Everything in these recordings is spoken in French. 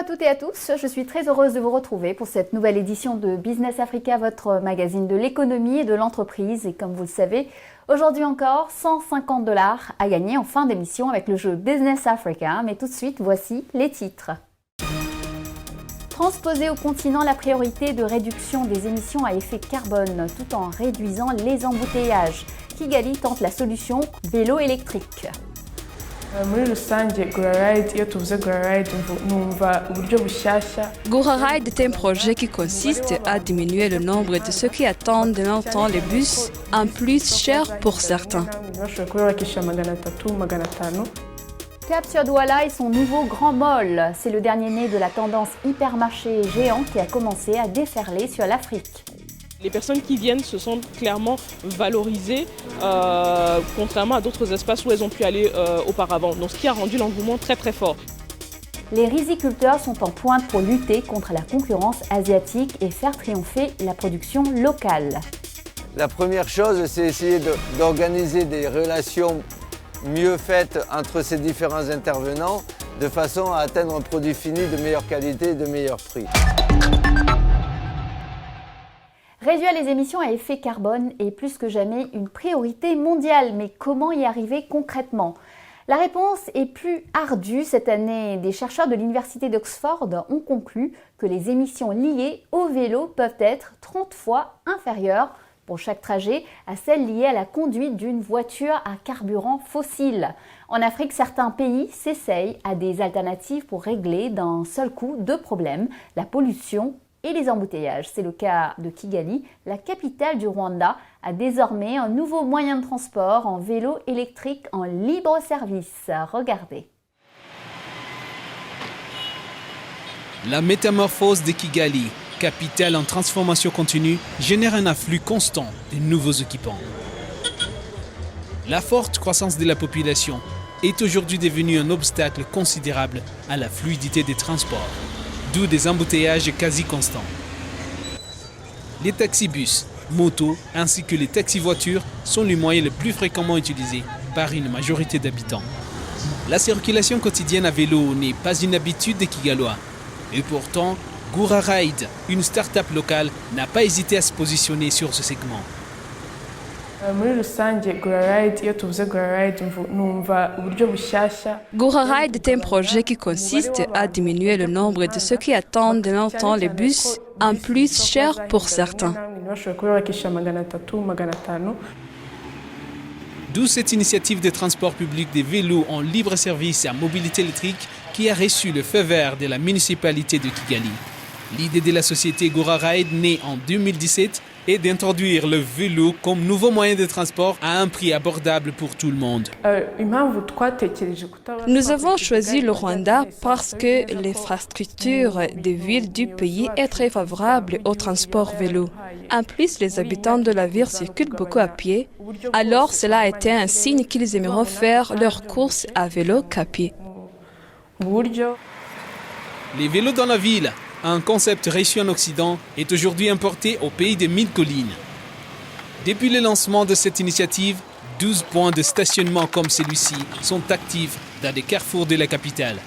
toutes et à tous, je suis très heureuse de vous retrouver pour cette nouvelle édition de Business Africa, votre magazine de l'économie et de l'entreprise. Et comme vous le savez, aujourd'hui encore, $150 à gagner en fin d'émission avec le jeu Business Africa. Mais tout de suite, voici les titres. Transposer au continent la priorité de réduction des émissions à effet carbone tout en réduisant les embouteillages. Kigali tente la solution vélo électrique. GoraRide est un projet qui consiste à diminuer le nombre de ceux qui attendent longtemps les bus, en plus cher pour certains. Cap sur Douala et son nouveau Grand Mall. C'est le dernier né de la tendance hypermarché géant qui a commencé à déferler sur l'Afrique. Les personnes qui viennent se sentent clairement valorisées, contrairement à d'autres espaces où elles ont pu aller auparavant. Donc ce qui a rendu l'engouement très très fort. Les riziculteurs sont en pointe pour lutter contre la concurrence asiatique et faire triompher la production locale. La première chose, c'est essayer d'organiser des relations mieux faites entre ces différents intervenants de façon à atteindre un produit fini de meilleure qualité et de meilleur prix. Réduire les émissions à effet carbone est plus que jamais une priorité mondiale. Mais comment y arriver concrètement ? La réponse est plus ardue. Cette année, des chercheurs de l'Université d'Oxford ont conclu que les émissions liées au vélo peuvent être 30 fois inférieures pour chaque trajet à celles liées à la conduite d'une voiture à carburant fossile. En Afrique, certains pays s'essayent à des alternatives pour régler d'un seul coup deux problèmes, la pollution et les embouteillages. C'est le cas de Kigali. La capitale du Rwanda a désormais un nouveau moyen de transport en vélo électrique en libre service. Regardez. La métamorphose de Kigali, capitale en transformation continue, génère un afflux constant de nouveaux équipements. La forte croissance de la population est aujourd'hui devenue un obstacle considérable à la fluidité des transports, d'où des embouteillages quasi constants. Les taxibus, motos ainsi que les taxi-voitures sont les moyens les plus fréquemment utilisés par une majorité d'habitants. La circulation quotidienne à vélo n'est pas une habitude des Kigalois. Et pourtant, GoraRide, une start-up locale, n'a pas hésité à se positionner sur ce segment. GoraRide est un projet qui consiste à diminuer le nombre de ceux qui attendent longtemps les bus, en plus cher pour certains. D'où cette initiative de transport public des vélos en libre service à mobilité électrique qui a reçu le feu vert de la municipalité de Kigali. L'idée de la société GoraRide, née en 2017, est d'introduire le vélo comme nouveau moyen de transport à un prix abordable pour tout le monde. Nous avons choisi le Rwanda parce que l'infrastructure des villes du pays est très favorable au transport vélo. En plus, les habitants de la ville circulent beaucoup à pied, alors cela a été un signe qu'ils aimeront faire leurs courses à vélo qu'à pied. Les vélos dans la ville, un concept reçu en Occident, est aujourd'hui importé au pays des 1000 collines. Depuis le lancement de cette initiative, 12 points de stationnement comme celui-ci sont actifs dans des carrefours de la capitale.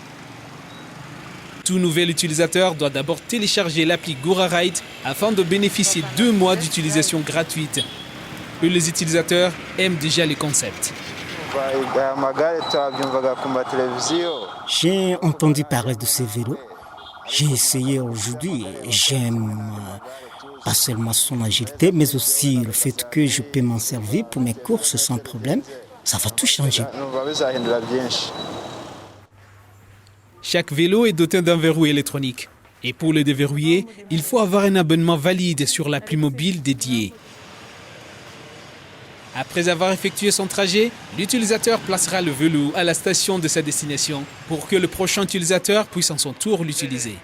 Tout nouvel utilisateur doit d'abord télécharger l'appli GoraRide afin de bénéficier de 2 mois d'utilisation gratuite. Et les utilisateurs aiment déjà les concepts. J'ai entendu parler de ces vélos. J'ai essayé aujourd'hui. J'aime pas seulement son agilité, mais aussi le fait que je peux m'en servir pour mes courses sans problème. Ça va tout changer. Chaque vélo est doté d'un verrou électronique. Et pour le déverrouiller, il faut avoir un abonnement valide sur l'appli mobile dédiée. Après avoir effectué son trajet, l'utilisateur placera le vélo à la station de sa destination pour que le prochain utilisateur puisse en son tour l'utiliser.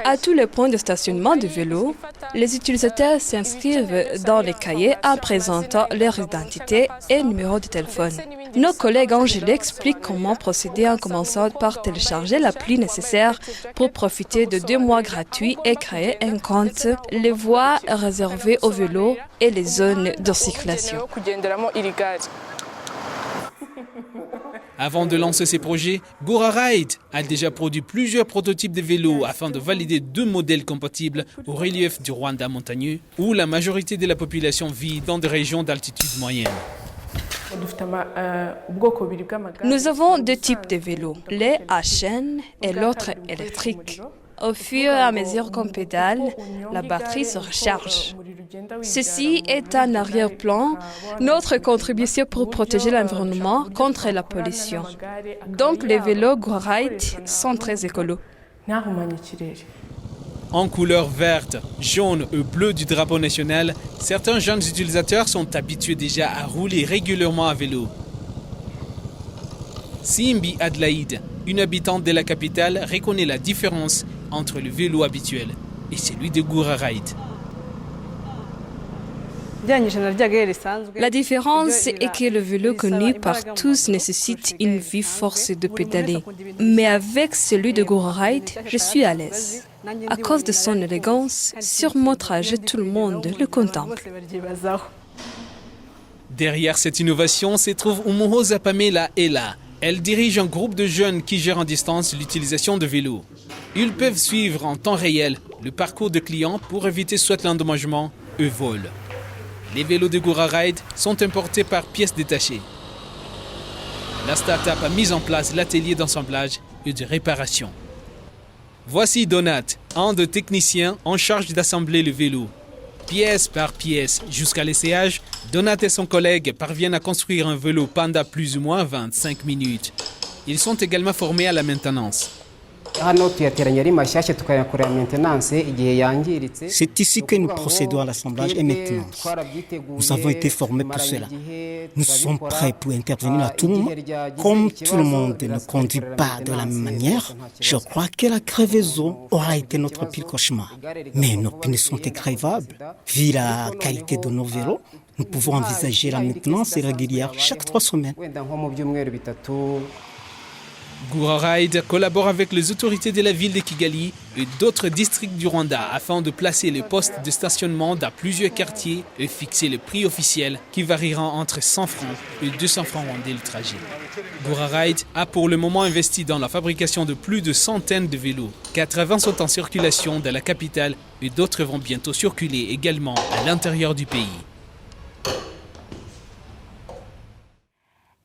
À tous les points de stationnement de vélo, les utilisateurs s'inscrivent dans les cahiers en présentant leur identité et numéro de téléphone. Nos collègues Angèle expliquent comment procéder en commençant par télécharger l'appli nécessaire pour profiter de 2 mois gratuits et créer un compte, les voies réservées aux vélos et les zones de circulation. Avant de lancer ses projets, Guraride a déjà produit plusieurs prototypes de vélos afin de valider 2 modèles compatibles au relief du Rwanda montagneux, où la majorité de la population vit dans des régions d'altitude moyenne. Nous avons 2 types de vélos, les à chaîne et l'autre électrique. Au fur et à mesure qu'on pédale, la batterie se recharge. Ceci est un arrière-plan, notre contribution pour protéger l'environnement contre la pollution. Donc les vélos Guraride sont très écolos. En couleur verte, jaune et bleue du drapeau national, certains jeunes utilisateurs sont habitués déjà à rouler régulièrement à vélo. Simbi Adlaïde, une habitante de la capitale, reconnaît la différence entre le vélo habituel et celui de Guraride. La différence est que le vélo connu par tous nécessite une vie forcée de pédaler. Mais avec celui de Guraride, je suis à l'aise. À cause de son élégance, sur mon trajet, tout le monde le contemple. Derrière cette innovation se trouve Umuhoza Pamela Ella. Elle dirige un groupe de jeunes qui gèrent en distance l'utilisation de vélos. Ils peuvent suivre en temps réel le parcours de clients pour éviter soit l'endommagement ou vol. Les vélos de Guraride sont importés par pièces détachées. La start-up a mis en place l'atelier d'assemblage et de réparation. Voici Donat, un des techniciens en charge d'assembler le vélo. Pièce par pièce, jusqu'à l'essayage, Donat et son collègue parviennent à construire un vélo pendant plus ou moins 25 minutes. Ils sont également formés à la maintenance. C'est ici que nous procédons à l'assemblage et maintenance. Nous avons été formés pour cela. Nous sommes prêts pour intervenir à tout moment. Comme tout le monde ne conduit pas de la même manière, je crois que la crevaison aura été notre pire cauchemar. Mais nos pneus sont écrévables. Vu la qualité de nos vélos, nous pouvons envisager la maintenance régulière chaque 3 semaines. Guraride collabore avec les autorités de la ville de Kigali et d'autres districts du Rwanda afin de placer les postes de stationnement dans plusieurs quartiers et fixer le prix officiel qui variera entre 100 francs et 200 francs rwandais le trajet. Guraride a pour le moment investi dans la fabrication de plus de centaines de vélos. 80 sont en circulation dans la capitale et d'autres vont bientôt circuler également à l'intérieur du pays.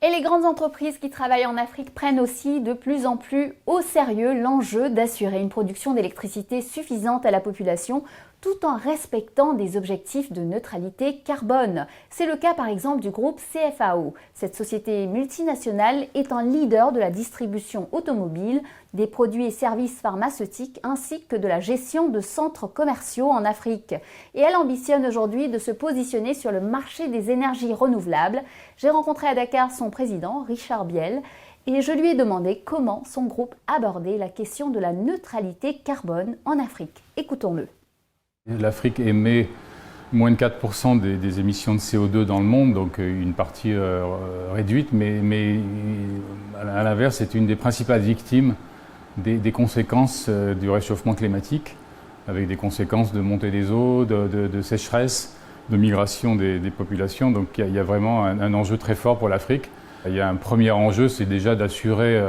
Et les grandes entreprises qui travaillent en Afrique prennent aussi de plus en plus au sérieux l'enjeu d'assurer une production d'électricité suffisante à la population tout en respectant des objectifs de neutralité carbone. C'est le cas par exemple du groupe CFAO. Cette société multinationale est un leader de la distribution automobile, des produits et services pharmaceutiques ainsi que de la gestion de centres commerciaux en Afrique. Et elle ambitionne aujourd'hui de se positionner sur le marché des énergies renouvelables. J'ai rencontré à Dakar son président, Richard Biel, et je lui ai demandé comment son groupe abordait la question de la neutralité carbone en Afrique. Écoutons-le. L'Afrique émet moins de 4% des émissions de CO2 dans le monde, donc une partie réduite, mais à l'inverse, c'est une des principales victimes des conséquences du réchauffement climatique, avec des conséquences de montée des eaux, de sécheresse, de migration des populations. Donc il y a vraiment un enjeu très fort pour l'Afrique. Il y a un premier enjeu, c'est déjà d'assurer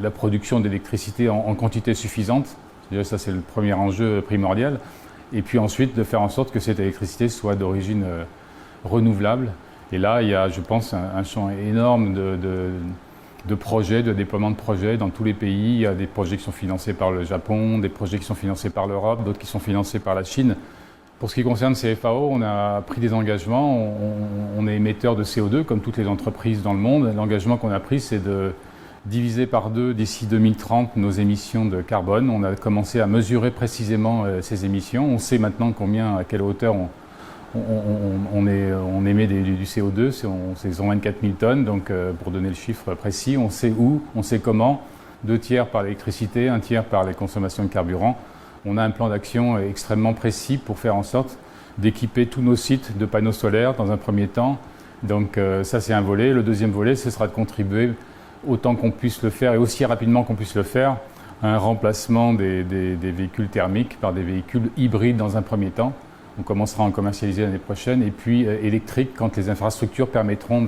la production d'électricité en quantité suffisante. Déjà, ça, c'est le premier enjeu primordial. Et puis ensuite, de faire en sorte que cette électricité soit d'origine renouvelable. Et là, il y a, je pense, un champ énorme de projets, de déploiement de projets dans tous les pays. Il y a des projets qui sont financés par le Japon, des projets qui sont financés par l'Europe, d'autres qui sont financés par la Chine. Pour ce qui concerne CFAO, on a pris des engagements. On est émetteur de CO2, comme toutes les entreprises dans le monde. L'engagement qu'on a pris, c'est de diviser par 2 d'ici 2030 nos émissions de carbone. On a commencé à mesurer précisément ces émissions. On sait maintenant à quelle hauteur on émet du CO2. C'est 124 000 tonnes, donc pour donner le chiffre précis, on sait où, on sait comment. 2 tiers par l'électricité, 1 tiers par les consommations de carburant. On a un plan d'action extrêmement précis pour faire en sorte d'équiper tous nos sites de panneaux solaires dans un premier temps. Donc ça, c'est un volet. Le deuxième volet, ce sera de contribuer autant qu'on puisse le faire et aussi rapidement qu'on puisse le faire, à un remplacement des véhicules thermiques par des véhicules hybrides dans un premier temps. On commencera à en commercialiser l'année prochaine et puis électriques quand les infrastructures permettront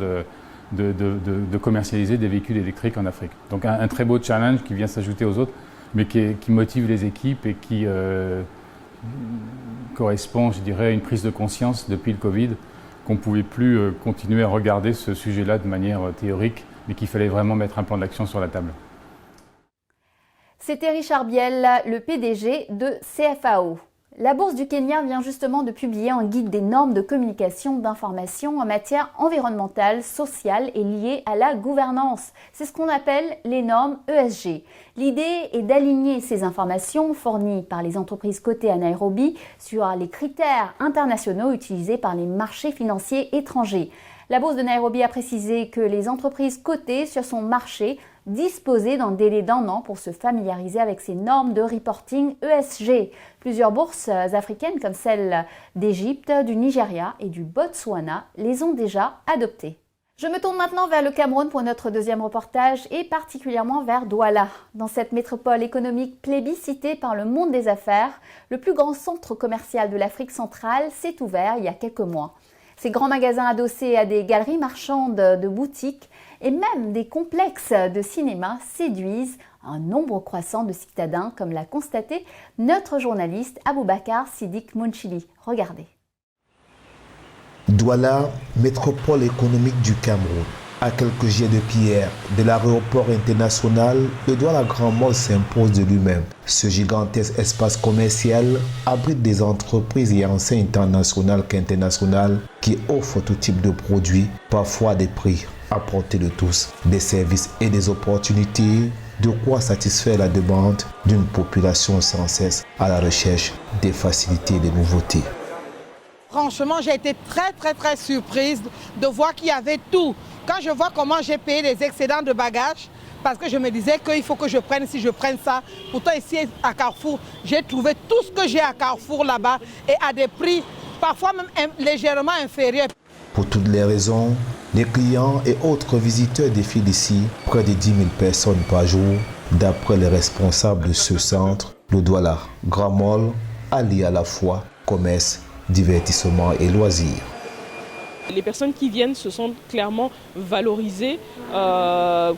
de commercialiser des véhicules électriques en Afrique. Donc un très beau challenge qui vient s'ajouter aux autres, mais qui motive les équipes et qui correspond, je dirais, à une prise de conscience depuis le Covid, qu'on ne pouvait plus continuer à regarder ce sujet-là de manière théorique, mais qu'il fallait vraiment mettre un plan d'action sur la table. C'était Richard Biel, le PDG de CFAO. La Bourse du Kenya vient justement de publier un guide des normes de communication d'information en matière environnementale, sociale et liée à la gouvernance. C'est ce qu'on appelle les normes ESG. L'idée est d'aligner ces informations fournies par les entreprises cotées à Nairobi sur les critères internationaux utilisés par les marchés financiers étrangers. La Bourse de Nairobi a précisé que les entreprises cotées sur son marché disposaient d'un délai d'1 an pour se familiariser avec ces normes de reporting ESG. Plusieurs bourses africaines comme celle d'Égypte, du Nigeria et du Botswana les ont déjà adoptées. Je me tourne maintenant vers le Cameroun pour notre deuxième reportage et particulièrement vers Douala. Dans cette métropole économique plébiscitée par le monde des affaires, le plus grand centre commercial de l'Afrique centrale s'est ouvert il y a quelques mois. Ces grands magasins adossés à des galeries marchandes de boutiques et même des complexes de cinéma séduisent un nombre croissant de citadins, comme l'a constaté notre journaliste Aboubakar Siddiq Mounchili. Regardez. Douala, métropole économique du Cameroun. À quelques jets de pierre de l'aéroport international, le Douala Grand Mall s'impose de lui-même. Ce gigantesque espace commercial abrite des entreprises et enseignes tant nationales qu'internationales qui offrent tout type de produits, parfois à des prix à portée de tous, des services et des opportunités, de quoi satisfaire la demande d'une population sans cesse à la recherche des facilités et des nouveautés. Franchement, j'ai été très surprise de voir qu'il y avait tout. Quand je vois comment j'ai payé les excédents de bagages, parce que je me disais qu'il faut que je prenne, si je prenne ça. Pourtant ici à Carrefour, j'ai trouvé tout ce que j'ai à Carrefour là-bas et à des prix parfois même légèrement inférieurs. Pour toutes les raisons, les clients et autres visiteurs défilent ici près de 10 000 personnes par jour. D'après les responsables de ce centre, le Douala Grand Mall allie à la fois commerce, divertissement et loisirs. Les personnes qui viennent se sentent clairement valorisées,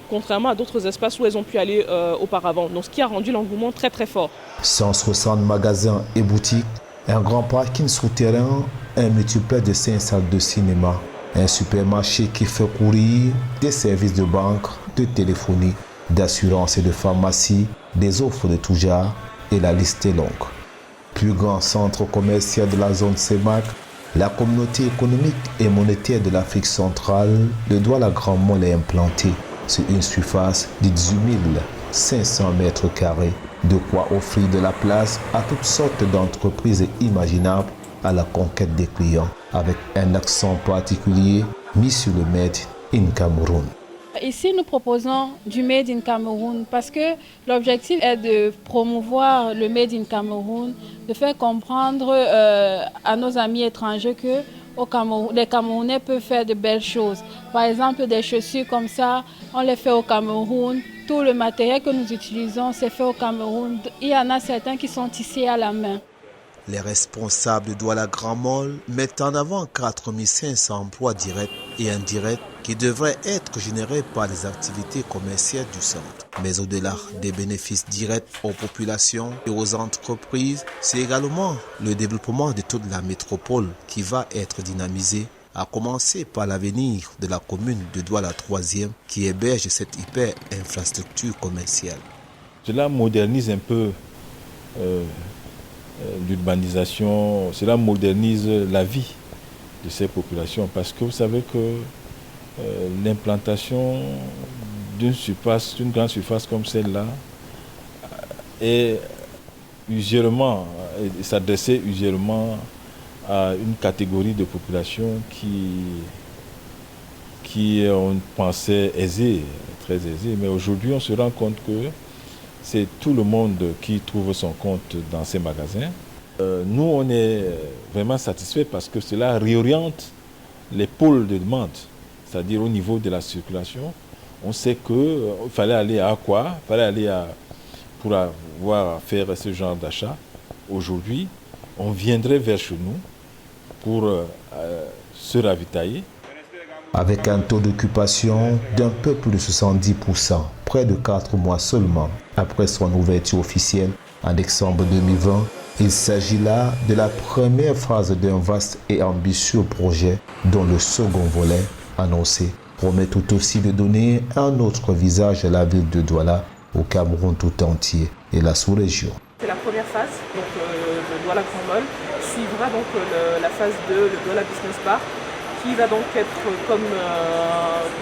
contrairement à d'autres espaces où elles ont pu aller auparavant. Donc ce qui a rendu l'engouement très fort. 160 magasins et boutiques, un grand parking souterrain, un multiplex de 5 salles de cinéma, un supermarché qui fait courir des services de banque, de téléphonie, d'assurance et de pharmacie, des offres de tout genre et la liste est longue. Plus grand centre commercial de la zone CEMAC, la communauté économique et monétaire de l'Afrique centrale, le Douala Grand Mall est implanté sur une surface de 18 500 mètres carrés, de quoi offrir de la place à toutes sortes d'entreprises imaginables à la conquête des clients, avec un accent particulier mis sur le Made in Cameroun. Ici, nous proposons du Made in Cameroun parce que l'objectif est de promouvoir le Made in Cameroun, de faire comprendre à nos amis étrangers que les Camerounais peuvent faire de belles choses. Par exemple, des chaussures comme ça, on les fait au Cameroun. Tout le matériel que nous utilisons, c'est fait au Cameroun. Il y en a certains qui sont tissés à la main. Les responsables de Douala Grand Mall mettent en avant 4500 emplois directs et indirects qui devraient être générés par les activités commerciales du centre. Mais au-delà des bénéfices directs aux populations et aux entreprises, c'est également le développement de toute la métropole qui va être dynamisé, à commencer par l'avenir de la commune de Douala 3e qui héberge cette hyper-infrastructure commerciale. Cela modernise un peu l'urbanisation, cela modernise la vie de ces populations parce que vous savez que l'implantation d'une grande surface comme celle-là est usuellement, s'adressait usuellement à une catégorie de population qui on pensait aisée, très aisée, mais aujourd'hui on se rend compte que c'est tout le monde qui trouve son compte dans ces magasins. Nous, on est vraiment satisfaits parce que cela réoriente les pôles de demande, c'est-à-dire au niveau de la circulation. On sait qu'il fallait aller à quoi? Il fallait aller pour faire ce genre d'achat. Aujourd'hui, on viendrait vers chez nous pour se ravitailler. avec un taux d'occupation d'un peu plus de 70%, près de 4 mois seulement après son ouverture officielle en décembre 2020. Il s'agit là de la première phase d'un vaste et ambitieux projet dont le second volet, annoncé, promet tout aussi de donner un autre visage à la ville de Douala, au Cameroun tout entier et la sous-région. C'est la première phase, donc le Douala Grand Mall suivra donc la phase 2, le Douala Business Park, qui va donc être comme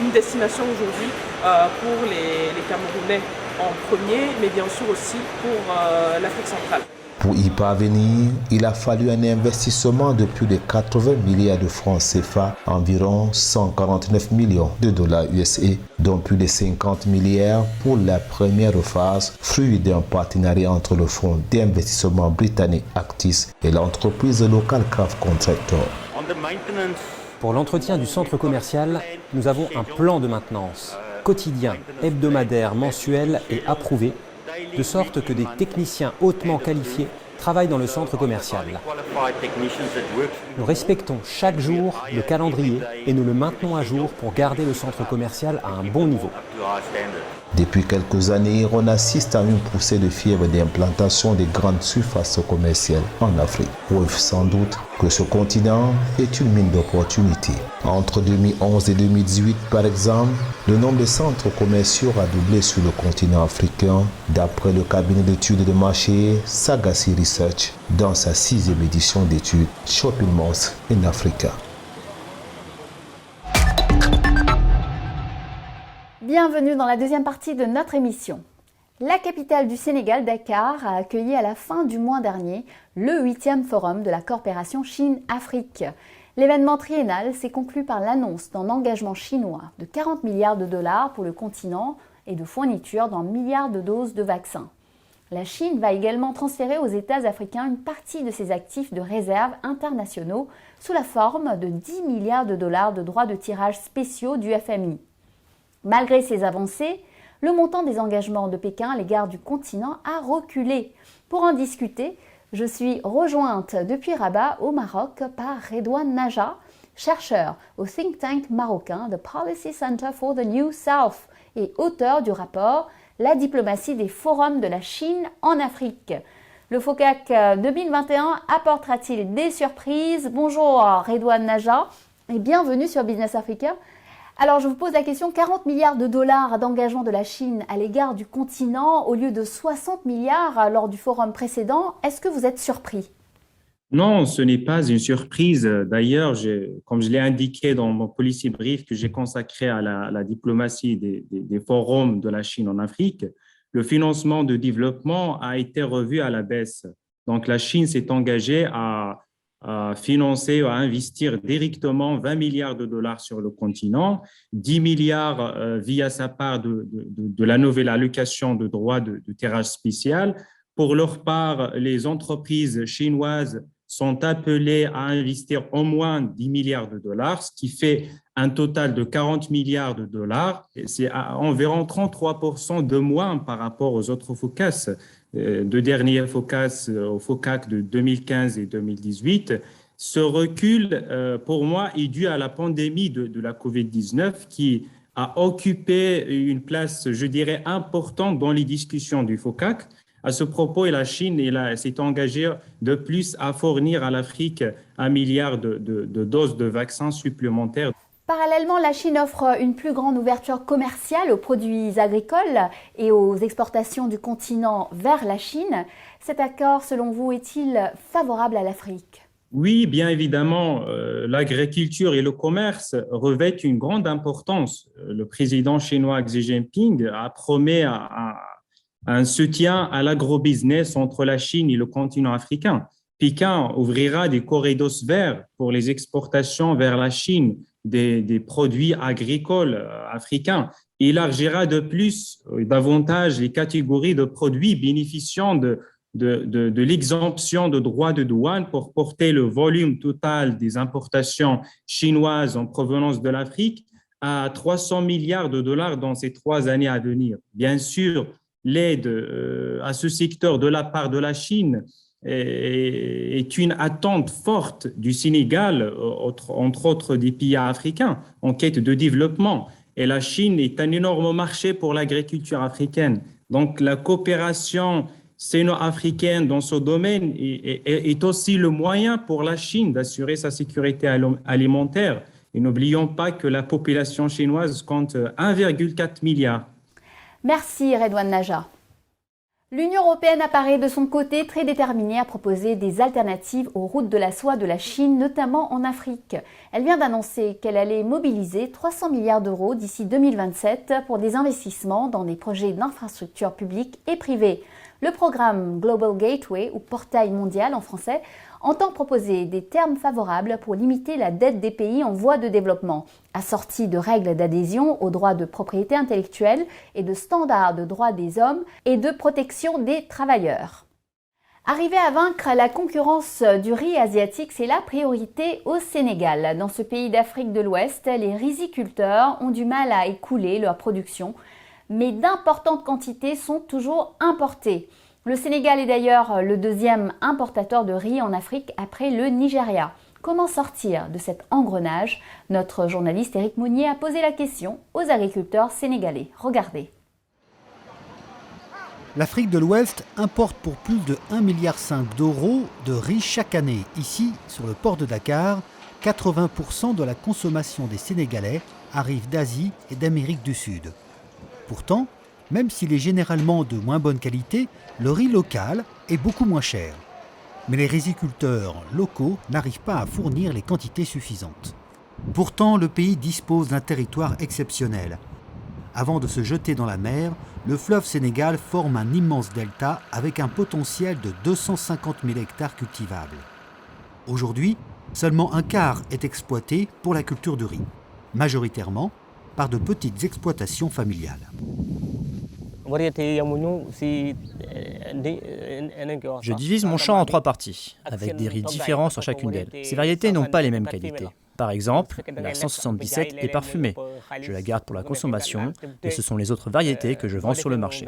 une destination aujourd'hui pour les Camerounais en premier, mais bien sûr aussi pour l'Afrique centrale. Pour y parvenir, il a fallu un investissement de plus de 80 milliards de francs CFA, environ 149 millions de dollars USA, dont plus de 50 milliards pour la première phase, fruit d'un partenariat entre le fonds d'investissement britannique Actis et l'entreprise locale Craft Contractor. Pour l'entretien du centre commercial, nous avons un plan de maintenance quotidien, hebdomadaire, mensuel et approuvé, de sorte que des techniciens hautement qualifiés travaillent dans le centre commercial. Nous respectons chaque jour le calendrier et nous le maintenons à jour pour garder le centre commercial à un bon niveau. Depuis quelques années, on assiste à une poussée de fièvre d'implantation des grandes surfaces commerciales en Afrique. Preuve sans doute que ce continent est une mine d'opportunités. Entre 2011 et 2018, par exemple, le nombre de centres commerciaux a doublé sur le continent africain, d'après le cabinet d'études de marché Sagacity Research, dans sa 6e édition d'études Shopping Malls in Africa. Bienvenue dans la deuxième partie de notre émission. La capitale du Sénégal, Dakar, a accueilli à la fin du mois dernier le 8e forum de la coopération Chine-Afrique. L'événement triennal s'est conclu par l'annonce d'un engagement chinois de 40 milliards de dollars pour le continent et de fourniture d'un milliard de doses de vaccins. La Chine va également transférer aux États africains une partie de ses actifs de réserve internationaux sous la forme de 10 milliards de dollars de droits de tirage spéciaux du FMI. Malgré ces avancées, le montant des engagements de Pékin à l'égard du continent a reculé. Pour en discuter, je suis rejointe depuis Rabat au Maroc par Redouane Naja, chercheur au think tank marocain The Policy Center for the New South et auteur du rapport « La diplomatie des forums de la Chine en Afrique ». Le FOCAC 2021 apportera-t-il des surprises? Bonjour Redouane Naja et bienvenue sur Business Africa. Alors, je vous pose la question, 40 milliards de dollars d'engagement de la Chine à l'égard du continent au lieu de 60 milliards lors du forum précédent. Est-ce que vous êtes surpris? Non, ce n'est pas une surprise. D'ailleurs, comme je l'ai indiqué dans mon policy brief que j'ai consacré à la diplomatie des forums de la Chine en Afrique, le financement de développement a été revu à la baisse. Donc, la Chine s'est engagée à financer, à investir directement 20 milliards de dollars sur le continent, 10 milliards via sa part de la nouvelle allocation de droits de tirage spécial. Pour leur part, les entreprises chinoises sont appelées à investir au moins 10 milliards de dollars, ce qui fait un total de 40 milliards de dollars. C'est environ 33% de moins par rapport aux autres FOCAS. Deux derniers FOCAS au FOCAC de 2015 et 2018. Ce recul, pour moi, est dû à la pandémie de la COVID-19 qui a occupé une place, je dirais, importante dans les discussions du FOCAC. À ce propos, la Chine s'est engagée de plus à fournir à l'Afrique 1 milliard de doses de vaccins supplémentaires. Parallèlement, la Chine offre une plus grande ouverture commerciale aux produits agricoles et aux exportations du continent vers la Chine. Cet accord, selon vous, est-il favorable à l'Afrique? Oui, bien évidemment, l'agriculture et le commerce revêtent une grande importance. Le président chinois Xi Jinping a promis un soutien à l'agrobusiness entre la Chine et le continent africain. Pékin ouvrira des corridors verts pour les exportations vers la Chine des produits agricoles africains. Il élargira de plus davantage les catégories de produits bénéficiant de l'exemption de droits de douane pour porter le volume total des importations chinoises en provenance de l'Afrique à 300 milliards de dollars dans ces 3 années à venir. Bien sûr, l'aide à ce secteur de la part de la Chine est une attente forte du Sénégal, entre autres des pays africains, en quête de développement. Et la Chine est un énorme marché pour l'agriculture africaine. Donc la coopération séno-africaine dans ce domaine est aussi le moyen pour la Chine d'assurer sa sécurité alimentaire. Et n'oublions pas que la population chinoise compte 1,4 milliard. Merci Redouane Naja. L'Union européenne apparaît de son côté très déterminée à proposer des alternatives aux routes de la soie de la Chine, notamment en Afrique. Elle vient d'annoncer qu'elle allait mobiliser 300 milliards d'euros d'ici 2027 pour des investissements dans des projets d'infrastructures publiques et privées. Le programme Global Gateway, ou Portail mondial en français, entend proposer des termes favorables pour limiter la dette des pays en voie de développement, assortis de règles d'adhésion aux droits de propriété intellectuelle et de standards de droits des hommes et de protection des travailleurs. Arriver à vaincre la concurrence du riz asiatique, c'est la priorité au Sénégal. Dans ce pays d'Afrique de l'Ouest, les riziculteurs ont du mal à écouler leur production, mais d'importantes quantités sont toujours importées. Le Sénégal est d'ailleurs le deuxième importateur de riz en Afrique après le Nigeria. Comment sortir de cet engrenage? Notre journaliste Éric Mounier a posé la question aux agriculteurs sénégalais. Regardez. L'Afrique de l'Ouest importe pour plus de 1,5 milliard d'euros de riz chaque année. Ici, sur le port de Dakar, 80% de la consommation des Sénégalais arrive d'Asie et d'Amérique du Sud. Pourtant, même s'il est généralement de moins bonne qualité, le riz local est beaucoup moins cher. Mais les riziculteurs locaux n'arrivent pas à fournir les quantités suffisantes. Pourtant, le pays dispose d'un territoire exceptionnel. Avant de se jeter dans la mer, le fleuve Sénégal forme un immense delta avec un potentiel de 250 000 hectares cultivables. Aujourd'hui, seulement un quart est exploité pour la culture du riz, majoritairement par de petites exploitations familiales. Je divise mon champ en 3 parties, avec des riz différents sur chacune d'elles. Ces variétés n'ont pas les mêmes qualités. Par exemple, la 177 est parfumée. Je la garde pour la consommation, et ce sont les autres variétés que je vends sur le marché.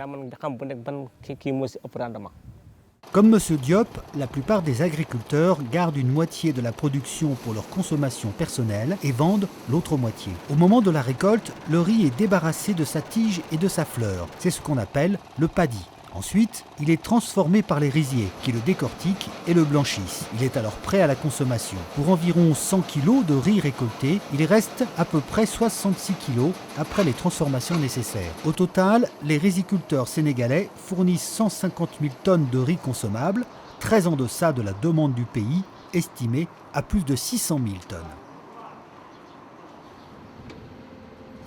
Comme M. Diop, la plupart des agriculteurs gardent une moitié de la production pour leur consommation personnelle et vendent l'autre moitié. Au moment de la récolte, le riz est débarrassé de sa tige et de sa fleur. C'est ce qu'on appelle le paddy. Ensuite, il est transformé par les riziers qui le décortiquent et le blanchissent. Il est alors prêt à la consommation. Pour environ 100 kg de riz récolté, il reste à peu près 66 kg après les transformations nécessaires. Au total, les riziculteurs sénégalais fournissent 150 000 tonnes de riz consommable, très en deçà de la demande du pays, estimée à plus de 600 000 tonnes.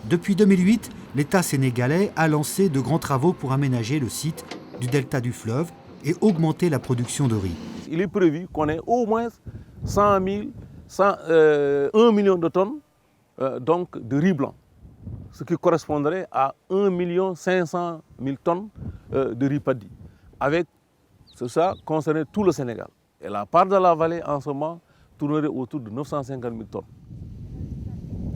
Depuis 2008, l'État sénégalais a lancé de grands travaux pour aménager le site du delta du fleuve et augmenter la production de riz. Il est prévu qu'on ait au moins 1 million de tonnes donc de riz blanc, ce qui correspondrait à 1 500 000 tonnes de riz paddy, avec ça concerné tout le Sénégal. Et la part de la vallée en ce moment tournerait autour de 950 000 tonnes.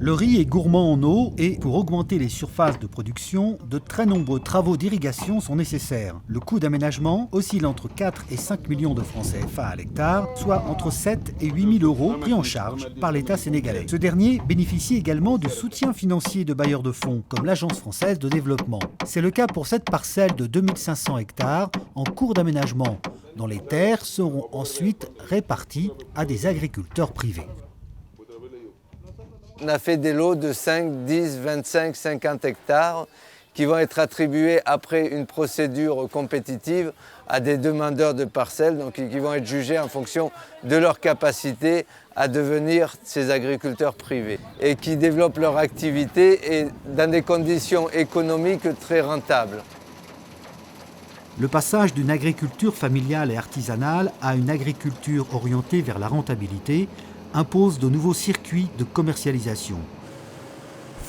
Le riz est gourmand en eau et pour augmenter les surfaces de production, de très nombreux travaux d'irrigation sont nécessaires. Le coût d'aménagement oscille entre 4 et 5 millions de francs CFA à l'hectare, soit entre 7 et 8 000 euros pris en charge par l'État sénégalais. Ce dernier bénéficie également du soutien financier de bailleurs de fonds, comme l'Agence française de développement. C'est le cas pour cette parcelle de 2500 hectares en cours d'aménagement, dont les terres seront ensuite réparties à des agriculteurs privés. On a fait des lots de 5, 10, 25, 50 hectares qui vont être attribués après une procédure compétitive à des demandeurs de parcelles, donc qui vont être jugés en fonction de leur capacité à devenir ces agriculteurs privés et qui développent leur activité et dans des conditions économiques très rentables. Le passage d'une agriculture familiale et artisanale à une agriculture orientée vers la rentabilité impose de nouveaux circuits de commercialisation.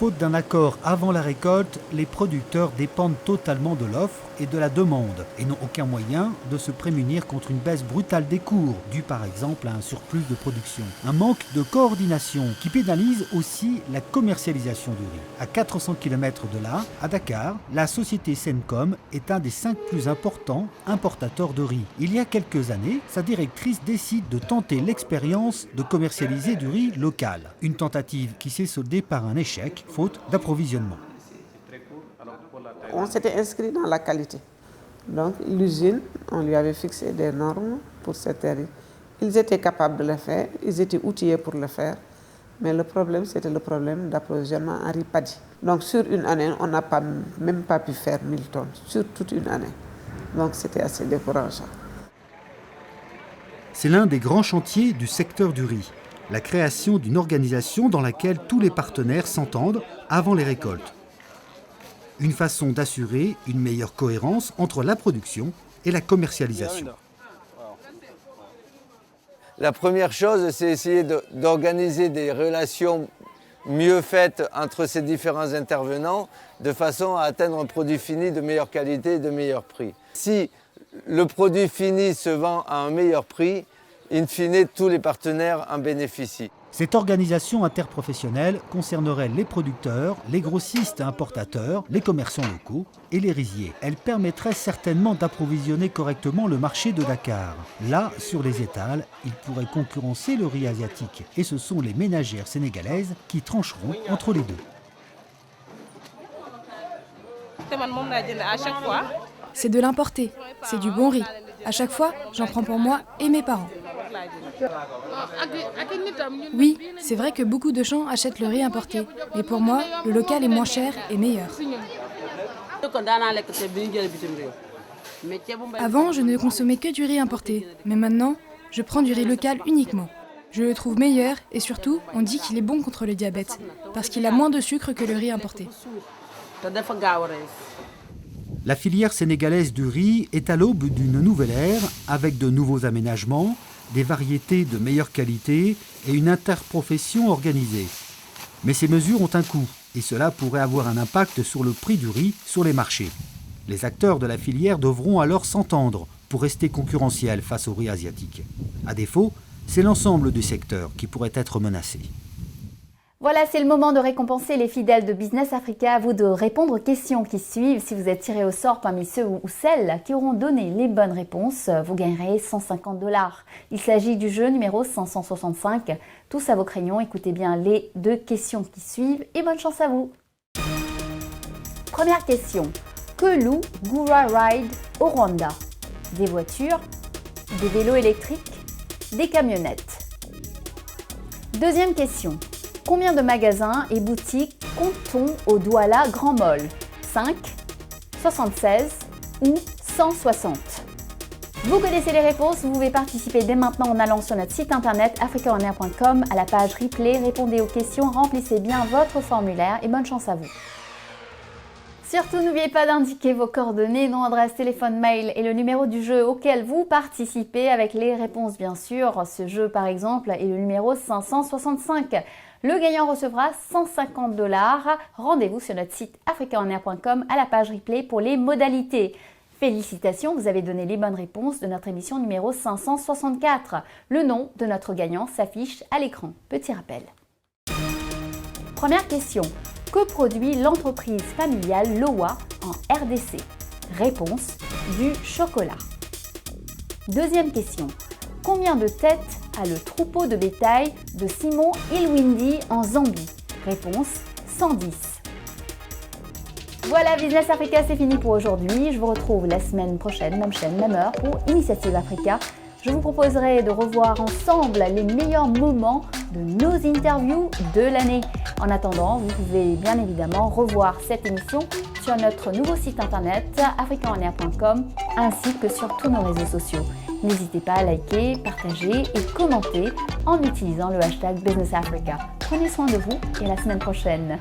Faute d'un accord avant la récolte, les producteurs dépendent totalement de l'offre et de la demande et n'ont aucun moyen de se prémunir contre une baisse brutale des cours, due par exemple à un surplus de production. Un manque de coordination qui pénalise aussi la commercialisation du riz. À 400 km de là, à Dakar, la société Sencom est un des 5 plus importants importateurs de riz. Il y a quelques années, sa directrice décide de tenter l'expérience de commercialiser du riz local. Une tentative qui s'est soldée par un échec, faute d'approvisionnement. On s'était inscrit dans la qualité. Donc l'usine, on lui avait fixé des normes pour cette riz. Ils étaient capables de le faire, ils étaient outillés pour le faire. Mais le problème, c'était le problème d'approvisionnement en riz paddy. Donc sur une année, on n'a même pas pu faire 1000 tonnes, sur toute une année. Donc c'était assez décourageant. C'est l'un des grands chantiers du secteur du riz. La création d'une organisation dans laquelle tous les partenaires s'entendent avant les récoltes. Une façon d'assurer une meilleure cohérence entre la production et la commercialisation. La première chose, c'est essayer d'organiser des relations mieux faites entre ces différents intervenants de façon à atteindre un produit fini de meilleure qualité et de meilleur prix. Si le produit fini se vend à un meilleur prix, in fine, tous les partenaires en bénéficient. Cette organisation interprofessionnelle concernerait les producteurs, les grossistes et importateurs, les commerçants locaux et les riziers. Elle permettrait certainement d'approvisionner correctement le marché de Dakar. Là, sur les étals, il pourrait concurrencer le riz asiatique. Et ce sont les ménagères sénégalaises qui trancheront entre les deux. C'est de l'importé, c'est du bon riz. À chaque fois, j'en prends pour moi et mes parents. Oui, c'est vrai que beaucoup de gens achètent le riz importé. Mais pour moi, le local est moins cher et meilleur. Avant, je ne consommais que du riz importé. Mais maintenant, je prends du riz local uniquement. Je le trouve meilleur et surtout, on dit qu'il est bon contre le diabète. Parce qu'il a moins de sucre que le riz importé. La filière sénégalaise du riz est à l'aube d'une nouvelle ère avec de nouveaux aménagements, des variétés de meilleure qualité et une interprofession organisée. Mais ces mesures ont un coût et cela pourrait avoir un impact sur le prix du riz sur les marchés. Les acteurs de la filière devront alors s'entendre pour rester concurrentiels face au riz asiatique. À défaut, c'est l'ensemble du secteur qui pourrait être menacé. Voilà, c'est le moment de récompenser les fidèles de Business Africa. À vous de répondre aux questions qui suivent. Si vous êtes tiré au sort parmi ceux ou celles qui auront donné les bonnes réponses, vous gagnerez 150 $. Il s'agit du jeu numéro 565. Tous à vos crayons, écoutez bien les 2 questions qui suivent et bonne chance à vous. Première question. Que loue Gura Ride au Rwanda? Des voitures, des vélos électriques, des camionnettes. Deuxième question. Combien de magasins et boutiques compte-t-on au Douala Grand Mall? 5, 76 ou 160? Vous connaissez les réponses, vous pouvez participer dès maintenant en allant sur notre site internet africaonair.com à la page replay. Répondez aux questions, remplissez bien votre formulaire et bonne chance à vous. Surtout, n'oubliez pas d'indiquer vos coordonnées, nom, adresse, téléphone, mail et le numéro du jeu auquel vous participez avec les réponses bien sûr. Ce jeu par exemple est le numéro 565. Le gagnant recevra 150 $. Rendez-vous sur notre site africaonair.com à la page replay pour les modalités. Félicitations, vous avez donné les bonnes réponses de notre émission numéro 564. Le nom de notre gagnant s'affiche à l'écran. Petit rappel. Première question. Que produit l'entreprise familiale Lowa en RDC? Réponse, du chocolat. Deuxième question. Combien de têtes a le troupeau de bétail de Simon Ilwindi en Zambie? Réponse, 110. Voilà, Business Africa, c'est fini pour aujourd'hui. Je vous retrouve la semaine prochaine, même chaîne, même heure, pour Initiative Africa. Je vous proposerai de revoir ensemble les meilleurs moments de nos interviews de l'année. En attendant, vous pouvez bien évidemment revoir cette émission sur notre nouveau site internet africaonair.com ainsi que sur tous nos réseaux sociaux. N'hésitez pas à liker, partager et commenter en utilisant le hashtag Business Africa. Prenez soin de vous et à la semaine prochaine.